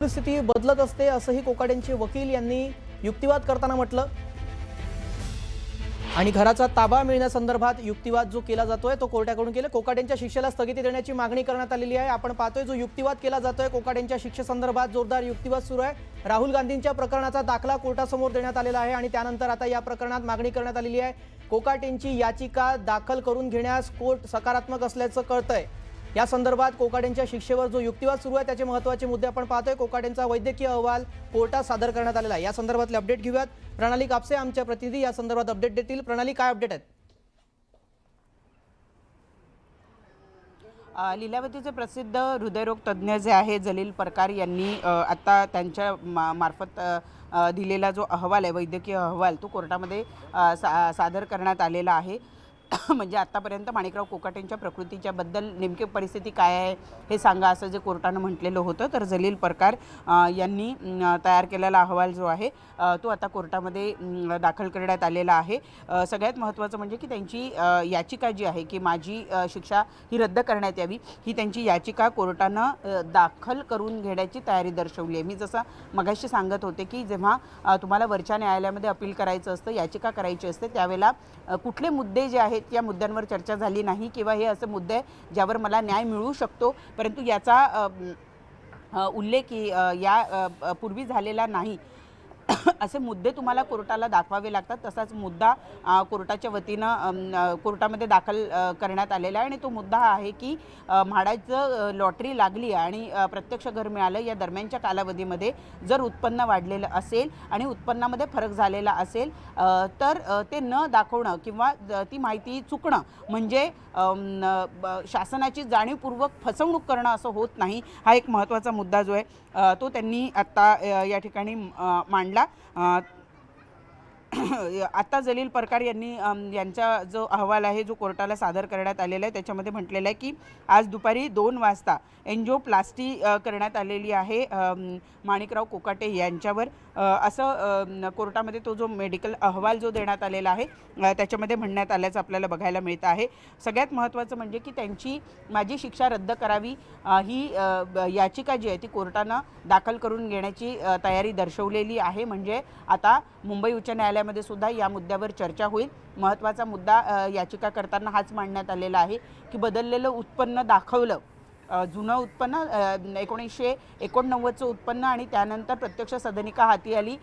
परिस्थिती बदलत असते असंही कोकाटेंचे वकील यांनी युक्तिवाद करताना म्हटलं। आणि घराचा ताबा मिळण्यासंदर्भात युक्तिवाद जो केला जातोय तो कोर्टाकडून केला। कोकाटेंच्या शिक्षेला स्थगिती देण्याची मागणी करण्यात आलेली आहे। आपण पाहतोय जो युक्तिवाद केला जातोय कोकाटेंच्या शिक्षेसंदर्भात जोरदार युक्तिवाद सुरू आहे। राहुल गांधींच्या प्रकरणाचा दाखला कोर्टासमोर देण्यात आलेला आहे आणि त्यानंतर आता या प्रकरणात मागणी करण्यात आलेली आहे। कोकाटेंची याचिका दाखल करून घेण्यास कोर्ट सकारात्मक असल्याचं कळतंय। या संदर्भात कोकाटेंच्या शिक्षेवर जो युक्तिवाद सुरू आहे त्याचे महत्त्वाचे मुद्दे आपण पाहतोय। कोकाटेंचा वैद्यकीय अहवाल कोर्टात सादर करण्यात आलेला आहे। या संदर्भातले अपडेट घेऊयात। प्रणाली कापसे आमच्या प्रतिनिधी या संदर्भात अपडेट देतील। प्रणाली, काय अपडेट आहेत? लीलावतीचे प्रसिद्ध हृदयरोग तज्ज्ञ जे आहे जलील परकार यांनी आता त्यांच्या मार्फत दिलेला जो अहवाल आहे, वैद्यकीय अहवाल, तो कोर्टामध्ये सादर करण्यात आलेला आहे। म्हणजे आतापर्यंत माणिकराव कोकाटेंच्या प्रकृतीच्या बद्दल नेमकी परिस्थिती काय आहे हे सांगा असं जे कोर्टानं म्हटलेलं होतं, तर जलील परकार यांनी तयार केलेला अहवाल जो आहे तो आता कोर्टामध्ये दाखल करण्यात आलेला आहे। सगळ्यात महत्त्वाचं म्हणजे की त्यांची याचिका जी आहे की माझी शिक्षा ही रद्द करण्यात यावी, ही त्यांची याचिका कोर्टानं दाखल करून घेण्याची तयारी दर्शवली आहे। मी जसं मगाशी सांगत होते की जेव्हा तुम्हाला वरच्या न्यायालयामध्ये अपील करायचं असतं, याचिका करायची असते, त्यावेळेला कुठले मुद्दे जे आहेत या मुद्द्यांवर चर्चा झाली नाही किंवा हे असे मुद्दे ज्यावर मला न्याय मिळू शकतो परंतु याचा उल्लेख या पूर्वी झालेला नाही असे मुद्दे तुम्हाला कोर्टाला दाखवावे लागतात। तसाच मुद्दा कोर्टाच्या वतीनं कोर्टामध्ये दाखल करण्यात आलेला आहे आणि तो मुद्दा हा आहे की म्हाडाचं लॉटरी लागली आणि प्रत्यक्ष घर मिळालं या दरम्यानच्या कालावधीमध्ये जर उत्पन्न वाढलेलं असेल आणि उत्पन्नामध्ये फरक झालेला असेल तर ते न दाखवणं किंवा ती माहिती चुकणं म्हणजे शासनाची जाणीवपूर्वक फसवणूक करणं असं होत नाही। हा एक महत्त्वाचा मुद्दा जो आहे तो त्यांनी आत्ता या ठिकाणी मांडला। आता जलील परकार यांनी यांचा जो अहवाल आहे जो कोर्टाला सादर करण्यात आलेला आहे त्याच्यामध्ये म्हटलेलं आहे की आज दुपारी 2 वाजता एन्जिओप्लास्टी करण्यात आलेली आहे माणिकराव कोकाटे यांच्यावर, असं कोर्टामध्ये तो जो मेडिकल अहवाल जो देण्यात आलेला आहे त्याच्यामध्ये म्हणण्यात आल्याचं आपल्याला बघायला मिळतं आहे। सगळ्यात महत्त्वाचं म्हणजे की त्यांची माझी शिक्षा रद्द करावी ही याचिका जी आहे ती कोर्टानं दाखल करून घेण्याची तयारी दर्शवलेली आहे। म्हणजे आता मुंबई उच्च न्यायालयामध्ये सुद्धा या मुद्द्यावर चर्चा होईल। महत्त्वाचा मुद्दा याचिका करताना हाच मांडण्यात आलेला आहे की बदललेलं उत्पन्न दाखवलं, जुनं उत्पन्न 1989चं उत्पन्न आणि त्यानंतर प्रत्यक्ष सदनिका हाती आली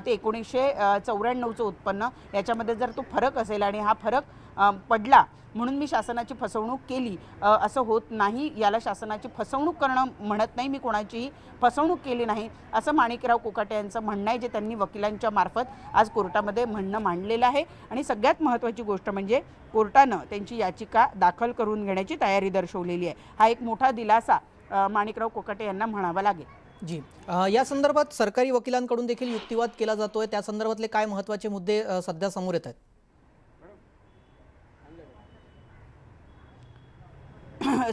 ते 1994चं उत्पन्न, याच्यामध्ये जर तो फरक असेल आणि हा फरक पडला म्हणून मी शासनाची फसवणूक केली असं होत नाही। याला शासनाची फसवणूक करणं म्हणत नाही, मी कोणाचीही फसवणूक केली नाही असं माणिकराव कोकाटे यांचं म्हणणं आहे, जे त्यांनी वकिलांच्या मार्फत आज कोर्टामध्ये म्हणणं मांडलेलं आहे। आणि सगळ्यात महत्त्वाची गोष्ट म्हणजे कोर्टानं त्यांची याचिका दाखल करून घेण्याची तयारी दर्शवलेली आहे। हा एक मोठा दिलासा माणिकराव कोकाटे यांना म्हणावा लागेल। जी, या संदर्भात सरकारी वकिलांकडून देखील युक्तिवाद केला जातोय, त्या संदर्भातले काय महत्त्वाचे मुद्दे सध्या समोर येत आहेत?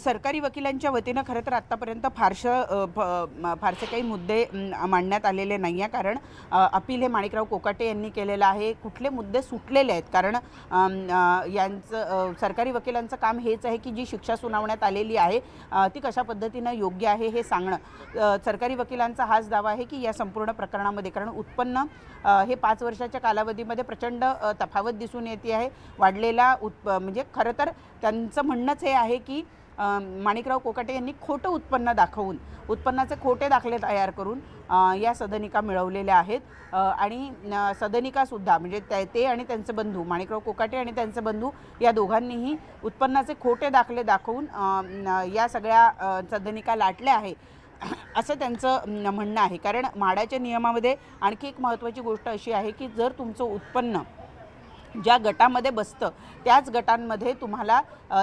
सरकारी वकिलांच्या वतीनं खरं तर आत्तापर्यंत फारसे काही मुद्दे मांडण्यात आलेले नाही आहे, कारण अपील हे माणिकराव कोकाटे यांनी केलेलं आहे। कुठले मुद्दे सुटलेले आहेत, कारण यांचं सरकारी वकिलांचं काम हेच आहे की जी शिक्षा सुनावण्यात आलेली आहे ती कशा पद्धतीनं योग्य आहे हे सांगणं। सरकारी वकिलांचा हाच दावा आहे की या संपूर्ण प्रकरणामध्ये, कारण उत्पन्न हे 5 वर्षाच्या कालावधीमध्ये प्रचंड तफावत दिसून येते आहे, वाढलेला म्हणजे खरं तर त्यांचं म्हणणंच हे आहे की माणिकराव कोकाटे यांनी खोटं उत्पन्न दाखवून उत्पन्नाचे खोटे दाखले तयार करून या सदनिका मिळवलेल्या आहेत आणि सदनिकासुद्धा म्हणजे ते आणि त्यांचे बंधू माणिकराव कोकाटे आणि त्यांचे बंधू या दोघांनीही उत्पन्नाचे खोटे दाखले दाखवून या सगळ्या सदनिका लाटल्या आहे असं त्यांचं म्हणणं आहे। कारण म्हाडाच्या नियमामध्ये आणखी एक महत्त्वाची गोष्ट अशी आहे की जर तुमचं उत्पन्न ज्या गटामध्ये बसतं त्याच गटांमध्ये तुम्हाला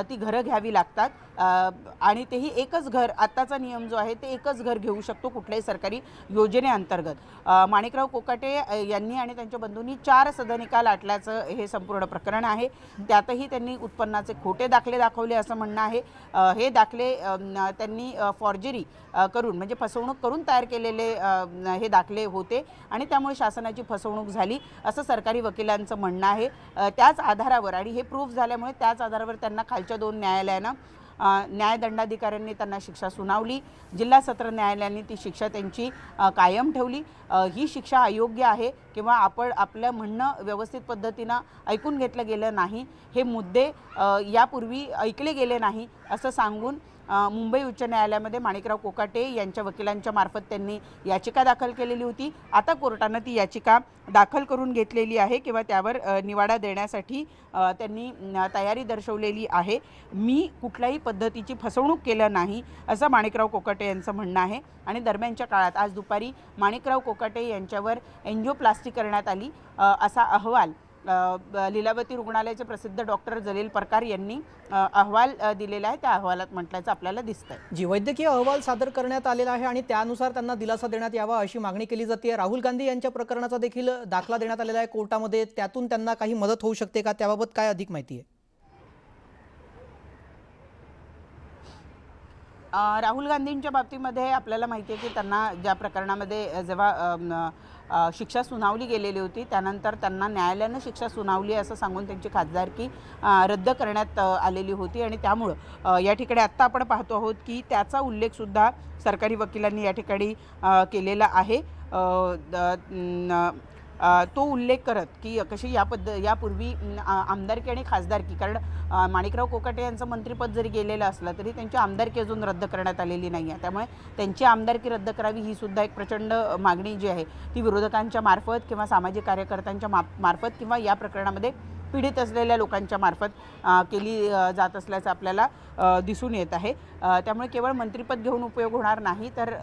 ती घरं घ्यावी लागतात आणि तेही एकच घर, आत्ताचा नियम जो आहे ते एकच घर घेऊ शकतो कुठल्याही सरकारी योजनेअंतर्गत। माणिकराव कोकाटे यांनी आणि त्यांच्या बंधूंनी 4 सदनिका लाटल्याचं हे संपूर्ण प्रकरण आहे। त्यातही त्यांनी उत्पन्नाचे खोटे दाखले दाखवले असं म्हणणं आहे। हे दाखले त्यांनी फॉर्जरी करून म्हणजे फसवणूक करून तयार केलेले हे दाखले होते आणि त्यामुळे शासनाची फसवणूक झाली असं सरकारी वकिलांचं म्हणणं आहे। त्याच आधारावर आणि हे प्रूफ झाल्यामुळे त्याच आधारावर त्यांना खालच्या 2 न्यायालयानं न्यायदंडाधिकाऱ्यांनी त्यांना शिक्षा सुनावली, जिल्हा सत्र न्यायालयाने ती शिक्षा त्यांची कायम ठेवली। ही शिक्षा अयोग्य आहे किंवा आपलं म्हणणं व्यवस्थित पद्धतीनं ऐकून घेतलं गेलं नाही, हे मुद्दे यापूर्वी ऐकले गेले नाही असं सांगून मुंबई उच्च न्यायालयामध्ये माणिकराव कोकाटे यांच्या वकिलांच्या मार्फत त्यांनी याचिका दाखल केलेली होती। आता कोर्टानं ती याचिका दाखल करून घेतलेली आहे किंवा त्यावर निवाडा देण्यासाठी त्यांनी तयारी दर्शवलेली आहे। मी कुठल्याही पद्धतीची फसवणूक केलं नाही असं माणिकराव कोकाटे यांचं म्हणणं आहे। आणि दरम्यानच्या काळात आज दुपारी माणिकराव कोकाटे यांच्यावर एंजिओप्लास्टी करण्यात आली असा अहवाल लीलावती रुग्णालयाचे प्रसिद्ध डॉक्टर जलील परकार यांनी अहवाल दिलेला आहे। त्या अहवालात म्हटल्याचं आपल्याला दिसतंय। जी वैद्यकीय अहवाल सादर करण्यात आलेला आहे आणि त्यानुसार त्यांना दिलासा देण्यात यावा अशी मागणी केली जाते। राहुल गांधी यांच्या प्रकरणाचा देखील दाखला देण्यात आलेला आहे कोर्टामध्ये, त्यातून त्यांना काही मदत होऊ शकते का, त्याबाबत काय अधिक माहिती आहे? राहुल गांधींच्या बाबतीमध्ये आपल्याला माहिती आहे की त्यांना ज्या प्रकरणामध्ये जेव्हा शिक्षा सुनावली गेलेली होती त्यानंतर त्यांना न्यायालयानं शिक्षा सुनावली असं सांगून त्यांची खासदारकी रद्द करण्यात आलेली होती आणि त्यामुळं या ठिकाणी आत्ता आपण पाहतो आहोत की त्याचा उल्लेखसुद्धा सरकारी वकिलांनी या ठिकाणी केलेला आहे। तो उल्लेख करत की कशी यापूर्वी आमदारकी आणि खासदारकी, कारण माणिकराव कोकाटे यांचं मंत्रिपद जरी गेलेलं असलं तरी त्यांची आमदारकी अजून रद्द करण्यात आलेली नाही आहे। त्यामुळे त्यांची आमदारकी रद्द करावी ही सुद्धा एक प्रचंड मागणी जी आहे ती विरोधकांच्या मार्फत किंवा सामाजिक कार्यकर्त्यांच्या मार्फत किंवा या प्रकरणामध्ये पीडित असलेल्या लोकांच्या मार्फत केली जात असल्याचं आपल्याला दिसून येत आहे। त्यामुळे केवळ मंत्रिपद घेऊन उपयोग होणार नाही तर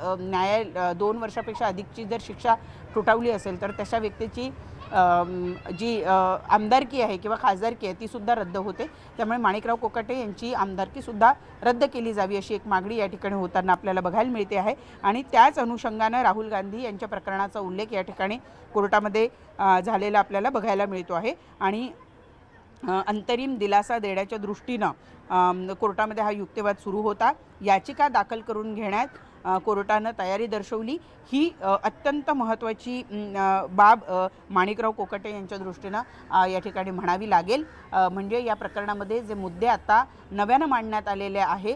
2 वर्षापेक्षा अधिकची जर शिक्षा ठोठावली असेल तर तशा व्यक्तीची जी आमदारकी आहे किंवा खासदारकी आहे ती सुद्धा रद्द होते। त्यामुळे माणिकराव कोकाटे यांची आमदारकी सुद्धा रद्द केली जावी अशी एक मागणी या ठिकाणी होताना आपल्याला बघायला मिळते आहे। आणि त्याच अनुषंगानं राहुल गांधी यांच्या प्रकरणाचा उल्लेख या ठिकाणी कोर्टामध्ये झालेला आपल्याला बघायला मिळतो आहे। आणि अंतरिम दिलासा देण्याच्या दृष्टीनं कोर्टामध्ये हा युक्तिवाद सुरू होता। याचिका दाखल करून घेण्यात कोर्टानं तयारी दर्शवली। ही अत्यंत महत्त्वाची बाब माणिकराव कोकाटे यांच्या दृष्टीनं या ठिकाणी म्हणावी लागेल। म्हणजे या प्रकरणामध्ये जे मुद्दे आता नव्यानं मांडण्यात आलेले आहे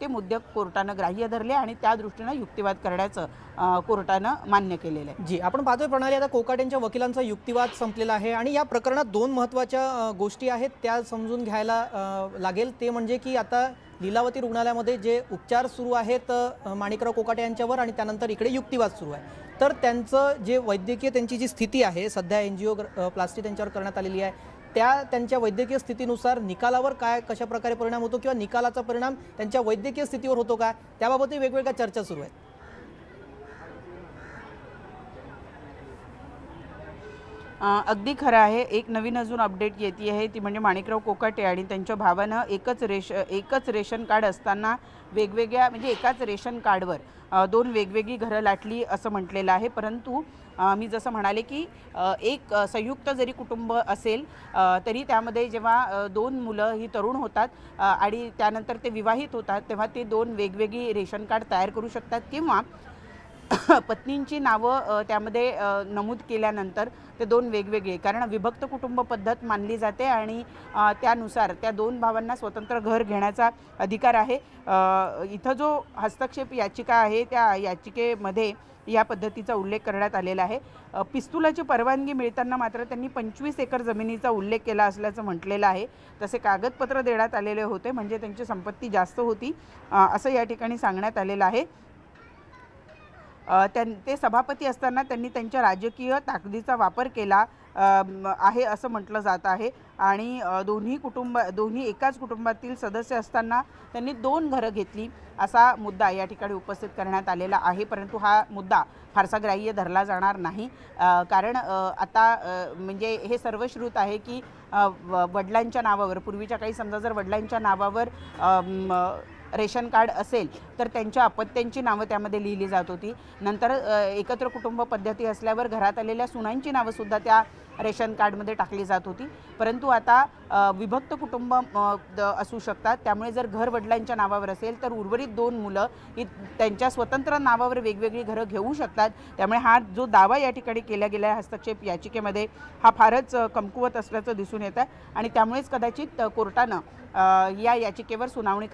ते मुद्दे कोर्टानं ग्राह्य धरले आणि त्या दृष्टीनं युक्तिवाद करण्याचं कोर्टानं मान्य केलेलं आहे। जी आपण पाहतोय प्रणाली, आता कोकाटेंच्या वकिलांचा युक्तिवाद संपलेला आहे आणि या प्रकरणात 2 महत्त्वाच्या गोष्टी आहेत त्या समजून घ्यायला लागेल। ते म्हणजे की आता लीलावती रुग्णालयामध्ये जे उपचार सुरू आहेत माणिकराव कोकाटे यांच्यावर आणि त्यानंतर इकडे युक्तिवाद सुरू आहे, तर त्यांचं जे वैद्यकीय त्यांची जी स्थिती आहे सध्या एंजिओप्लास्टी त्यांच्यावर करण्यात आलेली आहे, त्यांच्या वैद्यकीय स्थितीनुसार निकालावर काय कशा प्रकारे परिणाम होतो किंवा निकालाचा परिणाम त्यांच्या वैद्यकीय स्थितीवर होतो का, त्याबाबतही वेगवेगळ्या चर्चा सुरू आहेत। अगदी खरं आहे। एक नवीन अजून अपडेट येते आहे ती म्हणजे माणिकराव कोकाटे आणि त्यांच्या भावानं एकच रेशन कार्ड असताना वेगवेगळ्या म्हणजे एकाच रेशन कार्डवर 2 वेगवेगळी घरं लाटली असं म्हटलेलं आहे। परंतु मी जसं म्हणाले की एक संयुक्त जरी कुटुंब असेल तरी त्यामध्ये जेव्हा 2 मुलं ही तरुण होतात आणि त्यानंतर ते विवाहित होतात तेव्हा ते 2 वेगवेगळी रेशन कार्ड तयार करू शकतात किंवा पत्नींची नावं त्यामध्ये नमूद केल्यानंतर ते 2 वेगवेगळे, कारण विभक्त कुटुंब पद्धत मानली जाते आणि त्यानुसार त्या 2 भावांना स्वतंत्र घर घेण्याचा अधिकार आहे। इथं जो हस्तक्षेप याचिका आहे त्या याचिकेमध्ये या पद्धतीचा उल्लेख करण्यात आलेला आहे। पिस्तुलाची परवानगी मिळताना मात्र त्यांनी 25 एकर जमिनीचा उल्लेख केला असल्याचं म्हटलेलं आहे। तसे कागदपत्र देण्यात आलेले होते म्हणजे त्यांची संपत्ती जास्त होती असं या ठिकाणी सांगण्यात आलेलं आहे। ते सभापती असताना त्यांनी त्यांच्या राजकीय ताकदीचा वापर केला आहे असं म्हटलं जात आहे आणि दोन्ही एकाच कुटुंबातील सदस्य असताना त्यांनी 2 घरं घेतली असा मुद्दा या ठिकाणी उपस्थित करण्यात आलेला आहे। परंतु हा मुद्दा फारसा ग्राह्य धरला जाणार नाही कारण आता म्हणजे हे सर्वश्रुत आहे की वडिलांच्या नावावर पूर्वीच्या काही समजा जर वडिलांच्या नावावर रेशन कार्ड असेल तर त्यांच्या अपत्यांची नावं त्यामध्ये लिहिली जात होती। नंतर एकत्र कुटुंब पद्धती असल्यावर घरात आलेल्या सुनांची नावंसुद्धा त्या रेशन कार्डमध्ये टाकली जात होती। परंतु आता विभक्त कुटुंब असू शकतात त्यामुळे जर घर वडिलांच्या नावावर असेल तर उर्वरित 2 मुलं ही त्यांच्या स्वतंत्र नावावर वेगवेगळी घरं घेऊ शकतात। त्यामुळे हा जो दावा या ठिकाणी केला गेला आहे हस्तक्षेप याचिकेमध्ये हा फारच कमकुवत असल्याचं दिसून येत आहे आणि त्यामुळेच कदाचित कोर्टानं या याचिकेवर सुनावणी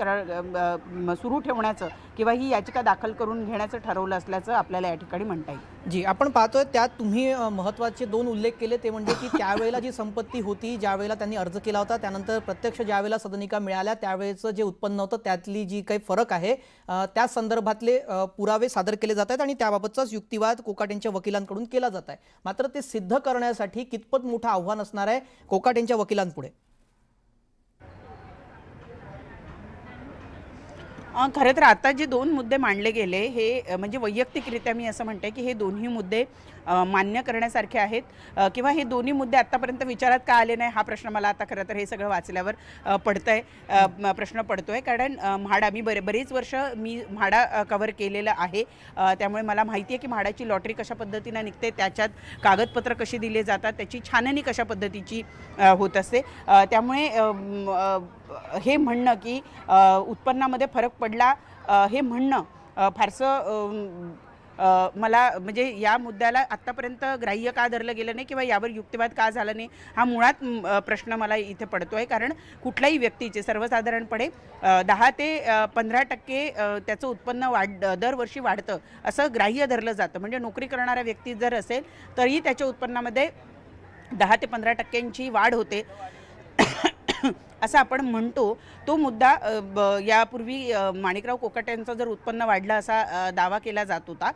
सुरू ठेवण्याचं किंवा ही याचिका दाखल करून घेण्याचं ठरवलं असल्याचं आपल्याला या ठिकाणी म्हणता येईल. जी, आपण पाहतोय त्यात तुम्ही महत्त्वाचे 2 उल्लेख केले, ते म्हणजे की त्यावेळेला जी संपत्ती होती, ज्यावेळेला त्यांनी अर्ज केला होता, त्यानंतर प्रत्यक्ष ज्यावेळेला सदनिका मिळाल्या त्यावेळेचं जे उत्पन्न होतं त्यातली जी काही फरक आहे त्या संदर्भातले पुरावे सादर केले जात आहेत आणि त्याबाबतचाच युक्तिवाद कोकाट यांच्या वकिलांकडून केला जात आहे. मात्र ते सिद्ध करण्यासाठी कितपत मोठं आव्हान असणार आहे कोकाट यांच्या वकिलांपुढे? खरं तर आता जे 2 मुद्दे मांडले गेले हे म्हणजे वैयक्तिकरित्या मी असं म्हणते की हे दोन्ही मुद्दे मान्य करण्यासारखे आहेत किंवा हे दोन्ही मुद्दे आत्तापर्यंत विचारात का आले नाही हा प्रश्न मला आता खरं तर हे सगळं वाचल्यावर प्रश्न पडतोय. कारण म्हाडा मी बरीच वर्ष मी म्हाडा कव्हर केलेलं आहे, त्यामुळे मला माहिती आहे की म्हाडाची लॉटरी कशा पद्धतीनं निघते, त्याच्यात कागदपत्र कशी दिले जातात, त्याची छाननी कशा पद्धतीची होत असते. त्यामुळे हे म्हणणं की उत्पन्नामध्ये फरक पडला हे म्हणणं फारसं मला म्हणजे या मुद्द्याला आत्तापर्यंत ग्राह्य का धरलं गेलं नाही किंवा यावर युक्तिवाद का झाला नाही हा मुळात प्रश्न मला इथे पडतो आहे. कारण कुठल्याही व्यक्तीचे सर्वसाधारणपणे 10 ते 15% त्याचं उत्पन्न दरवर्षी वाढतं असं ग्राह्य धरलं जातं. म्हणजे नोकरी करणाऱ्या व्यक्ती जर असेल तरीही त्याच्या उत्पन्नामध्ये 10 ते 15% वाढ होते असं आपण म्हणतो. तो मुद्दा यापूर्वी माणिकराव कोकाटे यांचं जर उत्पन्न वाढलं असा दावा केला जात होता.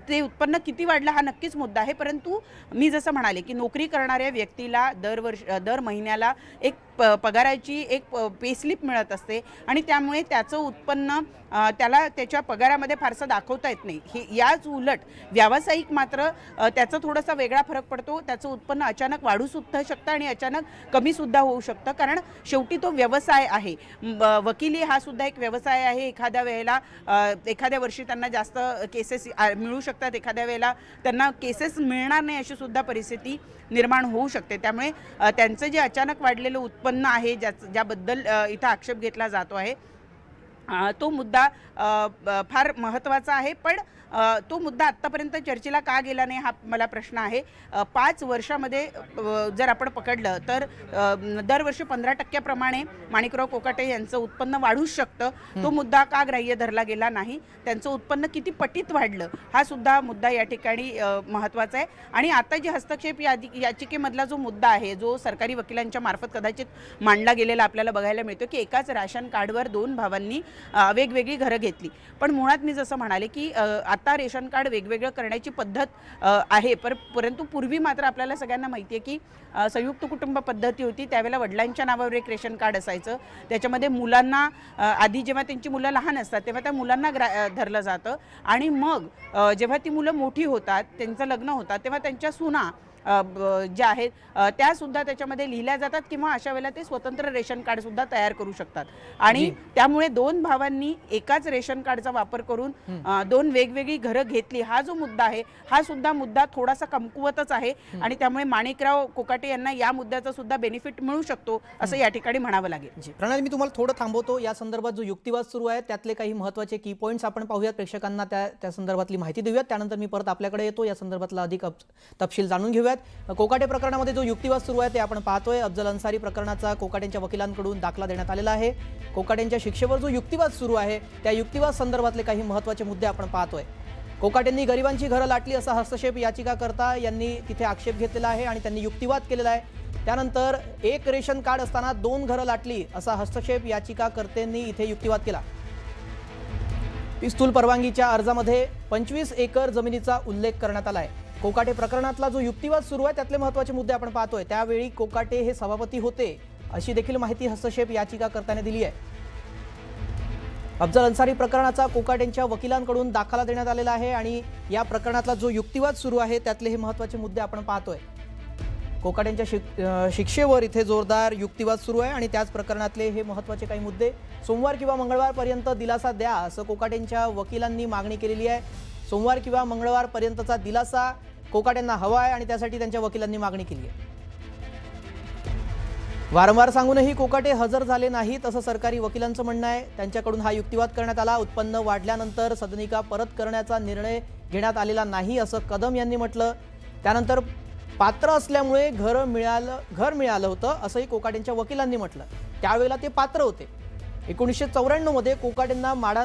ते उत्पन्न किती वाढलं हा नक्कीच मुद्दा आहे, परंतु मी जसं म्हणाले की नोकरी करणाऱ्या व्यक्तीला दर महिन्याला एक पगाराची एक पेस्लिप मिळत असते आणि त्यामुळे त्याचं उत्पन्न त्याला त्याच्या पगारामध्ये फारसं दाखवता येत नाही. हे याच उलट व्यावसायिक मात्र त्याचा थोडासा वेगळा फरक पडतो. त्याचं उत्पन्न अचानक वाढू सुद्धा शकतं आणि अचानक कमी सुद्धा होऊ शकतं, कारण शेवटी तो व्यवसाय आहे. वकिली हा सुद्धा एक व्यवसाय आहे. एखाद्या वेळेला एखाद्या वर्षी त्यांना जास्त केसेस मिळू शकतात, एखाद्या वेळेला त्यांना केसेस मिळणार नाही अशी सुद्धा परिस्थिती निर्माण होऊ शकते. त्यामुळे त्यांचं जे अचानक वाढलेलं उत्पन्न आहे ज्याबद्दल इथं आक्षेप घेतला जातो आहे तो मुद्दा फार महत्त्वाचा आहे. पण तो मुद्दा आत्तापर्यंत चर्चेला का गेला नाही हा मला प्रश्न आहे. 5 वर्षामध्ये जर आपण पकडलं तर दरवर्षी 15% माणिकराव कोकाटे यांचं उत्पन्न वाढूच शकतं. तो मुद्दा का ग्राह्य धरला गेला नाही, त्यांचं उत्पन्न किती पटीत वाढलं हा सुद्धा मुद्दा या ठिकाणी महत्त्वाचा आहे. आणि आता जी हस्तक्षेप याचिकेमधला जो मुद्दा आहे जो सरकारी वकिलांच्या मार्फत कदाचित मांडला गेलेला आपल्याला बघायला मिळतो की एकाच राशन कार्डवर 2 भावांनी वेगवेगळी घरं घेतली. पण मुळात मी जसं म्हणाले की आता रेशन कार्ड वेगवेगळं करण्याची पद्धत आहे, परंतु पूर्वी मात्र आपल्याला सगळ्यांना माहिती आहे की संयुक्त कुटुंब पद्धती होती. त्यावेळेला वडिलांच्या नावावर एक रेशन कार्ड असायचं, त्याच्यामध्ये मुलांना आधी जेव्हा त्यांची मुलं लहान असतात तेव्हा त्या मुलांना धरलं जातं आणि मग जेव्हा ती मुलं मोठी होतात त्यांचं लग्न होतात तेव्हा त्यांच्या सुना ज्या आहेत त्यासुद्धा त्याच्यामध्ये लिहिल्या जातात किंवा अशा वेळेला ते स्वतंत्र रेशन कार्डसुद्धा तयार करू शकतात. आणि त्यामुळे 2 भावांनी एकाच रेशन कार्डचा वापर करून 2 वेगवेगळी घरं घेतली हा जो मुद्दा आहे हा सुद्धा मुद्दा थोडासा कमकुवतच आहे आणि त्यामुळे माणिकराव कोकाटे यांना या मुद्द्याचा सुद्धा बेनिफिट मिळू शकतो असं या ठिकाणी म्हणावं लागेल. प्रणाली, मी तुम्हाला थोडं थांबवतो. या संदर्भात जो युक्तिवाद सुरू आहे त्यातले काही महत्त्वाचे की पॉईंट्स आपण पाहूयात, प्रेक्षकांना त्या संदर्भातली माहिती देऊयात, त्यानंतर मी परत आपल्याकडे येतो. या संदर्भातला अधिक तपशील जाणून घेऊयात. कोकाटे प्रकरणामध्ये जो युक्तिवाद सुरू आहे ते आपण पाहतोय. अफजल अन्सारी प्रकरणाचा कोकाटेंच्या वकिलांकडून दाखला देण्यात आलेला आहे. कोकाटेंच्या शिक्षेवर जो युक्तिवाद सुरू आहे त्या युक्तिवाद संदर्भातले काही महत्त्वाचे मुद्दे आपण पाहतोय. कोकाटेंनी गरिबांची घरं लाटली असा हस्तक्षेप याचिकाकर्ता यांनी तिथे आक्षेप घेतलेला आहे आणि त्यांनी युक्तिवाद केलेला आहे. त्यानंतर एक रेशन कार्ड असताना 2 घरं लाटली असा हस्तक्षेप याचिकाकर्त्यांनी इथे युक्तिवाद केला. पिस्तूल परवानगीच्या अर्जामध्ये 25 एकर जमिनीचा उल्लेख करण्यात आला आहे. कोकाटे प्रकरणातला जो युक्तिवाद सुरू आहे त्यातले महत्त्वाचे मुद्दे आपण पाहतोय. त्यावेळी कोकाटे हे सभापती होते अशी देखील माहिती हस्तक्षेप याचिकाकर्त्याने दिली आहे. अफजल अन्सारी प्रकरणाचा कोकाटेंच्या वकिलांकडून दाखला देण्यात आलेला आहे आणि या प्रकरणातला जो युक्तिवाद सुरू आहे त्यातले हे महत्त्वाचे मुद्दे आपण पाहतोय. कोकाटेंच्या शिक्षेवर इथे जोरदार युक्तिवाद सुरू आहे आणि त्याच प्रकरणातले हे महत्त्वाचे काही मुद्दे. सोमवार किंवा मंगळवारपर्यंत दिलासा द्या असं कोकाटेंच्या वकिलांनी मागणी केलेली आहे. सोमवार किंवा मंगळवारपर्यंतचा दिलासा कोकाटेंना हवा आहे आणि त्यासाठी त्यांच्या वकिलांनी मागणी केली आहे. वारंवार सांगूनही कोकाटे हजर झाले नाहीत असं सरकारी वकिलांचं म्हणणं आहे. त्यांच्याकडून हा युक्तिवाद करण्यात आला. उत्पन्न वाढल्यानंतर सदनिका परत करण्याचा निर्णय घेण्यात आलेला नाही असं कदम यांनी म्हटलं. त्यानंतर पात्र असल्यामुळे घर मिळालं होतं असंही कोकाटेंच्या वकिलांनी म्हटलं. त्यावेळेला ते पात्र होते. 1994 मध्ये कोकाटेंना माडा